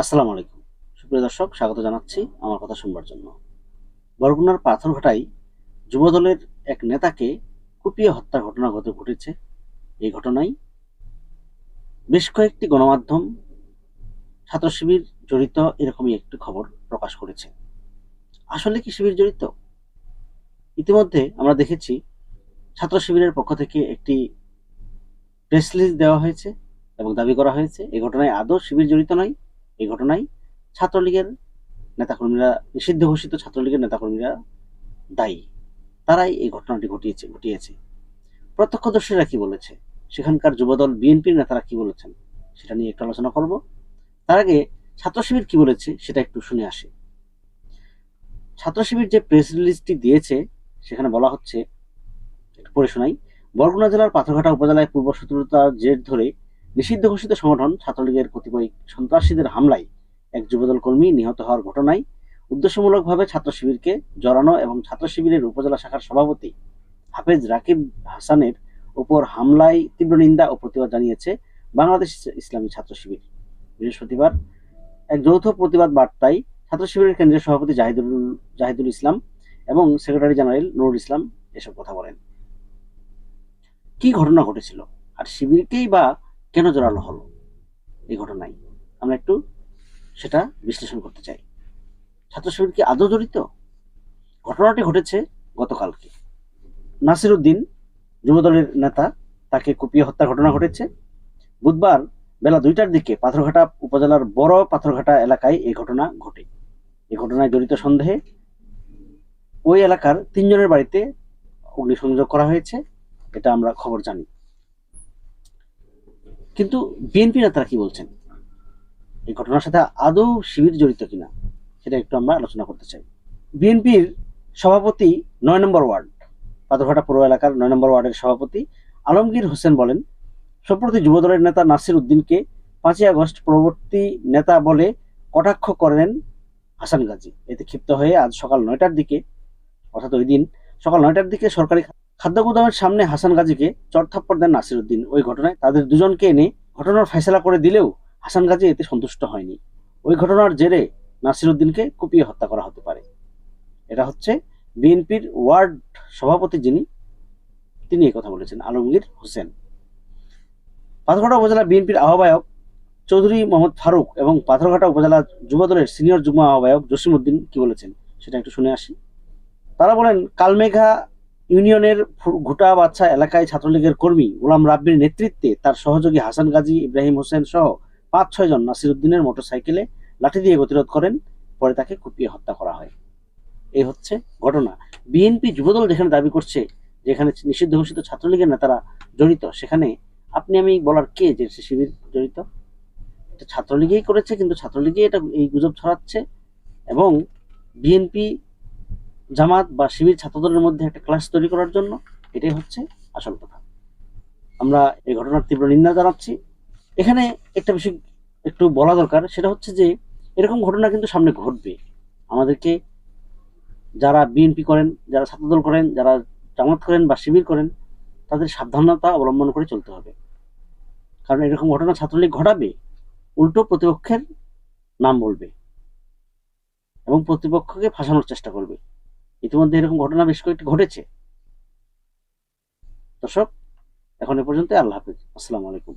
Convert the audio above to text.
আসসালামু আলাইকুম। সুপ্রিয় দর্শক, স্বাগত জানাচ্ছি আমার কথা শুনবার জন্য। বরগুনার পাথরঘাটায় যুবদলের এক নেতাকে কুপিয়ে হত্যার ঘটনা ঘটেছে। এই ঘটনায় বেশ কয়েকটি গণমাধ্যম ছাত্র শিবির জড়িত এরকমই একটি খবর প্রকাশ করেছে। আসলে কি শিবির জড়িত? ইতিমধ্যে আমরা দেখেছি ছাত্র শিবিরের পক্ষ থেকে একটি প্রেস রিলিজ দেওয়া হয়েছে এবং দাবি করা হয়েছে এই ঘটনায় আদৌ শিবির জড়িত নয়। এই ঘটনায় ছাত্রলীগের নেতাকর্মীরা, নিষিদ্ধ ঘোষিত ছাত্রলীগের নেতাকর্মীরা দায়ী। তারাই এই ঘটনাটি ঘটিয়েছে। প্রত্যক্ষদর্শীরা কি বলেছে, সেখানকার যুবদল বিএনপির নেতারা কি বলেছেন, সেটা নিয়ে একটু আলোচনা করব। তার আগে ছাত্র শিবির কি বলেছে সেটা একটু শুনে আসি। ছাত্র শিবির যে প্রেস রিলিজটি দিয়েছে সেখানে বলা হচ্ছে, একটু পড়ে শোনাই। বরগুনা জেলার পাথরঘাটা উপজেলায় পূর্ব শত্রুতার জের ধরে নিষিদ্ধ ঘোষিত সংগঠন ছাত্রলীগের কতিপয় সন্ত্রাসীদের হামলায় এক যুবদল কর্মী নিহত হওয়ার ঘটনায় উদ্দেশ্যমূলকভাবে ছাত্র শিবিরকে জড়ানো এবং ছাত্র শিবিরের উপজেলা শাখার সভাপতি হাফেজ রাকিব হাসানের উপর হামলায় তীব্র নিন্দা ও প্রতিবাদ জানিয়েছে বাংলাদেশ ইসলামী ছাত্র শিবির। বৃহস্পতিবার এক যৌথ প্রতিবাদ বার্তায় ছাত্র শিবিরের কেন্দ্রীয় সভাপতি জাহিদুল ইসলাম এবং সেক্রেটারি জেনারেল নুরুল ইসলাম এসব কথা বলেন। কি ঘটনা ঘটেছিল আর শিবিরকেই বা কেন জড়ানো হলো এই ঘটনায়, আমরা একটু সেটা বিশ্লেষণ করতে চাই। ছাত্র শিবির কি আদৌ জড়িত? ঘটনাটি ঘটেছে গতকালকে। নাসির উদ্দিন, যুবদলের নেতা, তাকে কুপিয়ে হত্যার ঘটনা ঘটেছে বুধবার বেলা 2টার দিকে পাথরঘাটা উপজেলার বড় পাথরঘাটা এলাকায় এই ঘটনা ঘটে। এই ঘটনায় জড়িত সন্দেহে ওই এলাকার 3 জনের বাড়িতে অগ্নিসংযোগ করা হয়েছে, এটা আমরা খবর জানি। কিন্তু বিএনপি নেতারা কি বলছেন, এই ঘটনার সাথে আদৌ শিবির জড়িত কিনা, সেটা একটু আমরা আলোচনা করতে চাই। বিএনপির সভাপতি 9 নম্বর ওয়ার্ড, পাথরঘাটা পৌর এলাকার 9 নম্বর ওয়ার্ডের সভাপতি আলমগীর হোসেন বলেন, সম্প্রতি যুবদলের নেতা নাসির উদ্দিনকে 5ই আগস্ট পরবর্তী নেতা বলে কটাক্ষ করেন হাসান গাজী। এতে ক্ষিপ্ত হয়ে আজ সকাল 9টার দিকে, অর্থাৎ ওই দিন সকাল 9টার দিকে সরকারি খাদ্য গুদামের সামনে হাসান গাজীকে চড়থাপ্পড় দেন নাসির উদ্দিন। ওই ঘটনায় তাদের দুজনকে এনে ঘটনার ফয়সালা করে দিলেও হাসান গাজী এতে সন্তুষ্ট হয়নি। ওই ঘটনার জেরে নাসির উদ্দিনকে কুপিয়ে হত্যা করা হতে পারে। এটা হচ্ছে বিএনপির ওয়ার্ড সভাপতি তিনি এই কথা বলেছেন, আলমগীর হোসেন। পাথরঘাটা উপজেলা বিএনপির আহ্বায়ক চৌধুরী মোহাম্মদ ফারুক এবং পাথরঘাটা উপজেলা যুবদলের সিনিয়র যুগ্ম আহ্বায়ক জসিম উদ্দিন কি বলেছেন সেটা একটু শুনে আসি। তারা বলেন, কালমেঘা ইউনিয়নের ঘুটা বাচ্চা এলাকায় ছাত্রলীগের কর্মী গোলাম রাব্বির নেতৃত্বে তার সহযোগী হাসান গাজী, ইব্রাহিম হোসেন সহ 5-6 জন নাসির উদ্দিনের মোটরসাইকেলে লাঠি দিয়ে গতিরোধ করেন, পরে তাকে কুপিয়ে হত্যা করা হয়। এই হচ্ছে ঘটনা। বিএনপি যুবদল যেখানে দাবি করছে যেখানে নিষিদ্ধ ঘোষিত ছাত্রলীগের নেতারা জড়িত, সেখানে আপনি আমি বলার কে যে শিবির জড়িত? ছাত্রলীগই করেছে, কিন্তু ছাত্রলীগই এটা এই গুজব ছড়াচ্ছে এবং বিএনপি জামাত বা শিবির ছাত্রদলের মধ্যে একটা ক্লাস তৈরি করার জন্য, এটাই হচ্ছে আসল কথা। আমরা এই ঘটনার তীব্র নিন্দা জানাচ্ছি। এখানে একটা বিষয় একটু বলা দরকার, সেটা হচ্ছে যে এরকম ঘটনা কিন্তু সামনে ঘটবে। আমাদেরকে, যারা বিএনপি করেন, যারা ছাত্রদল করেন, যারা জামাত করেন বা শিবির করেন, তাদের সাবধানতা অবলম্বন করে চলতে হবে। কারণ এরকম ঘটনা ছাত্রলীগ ঘটাবে, উল্টো প্রতিপক্ষের নাম বলবে এবং প্রতিপক্ষকে ফাঁসানোর চেষ্টা করবে। ইতিমধ্যে এরকম ঘটনা বেশ কয়েকটি ঘটেছে। দর্শক, এখন এ পর্যন্ত। আল্লাহ হাফিজ, আসসালামু আলাইকুম।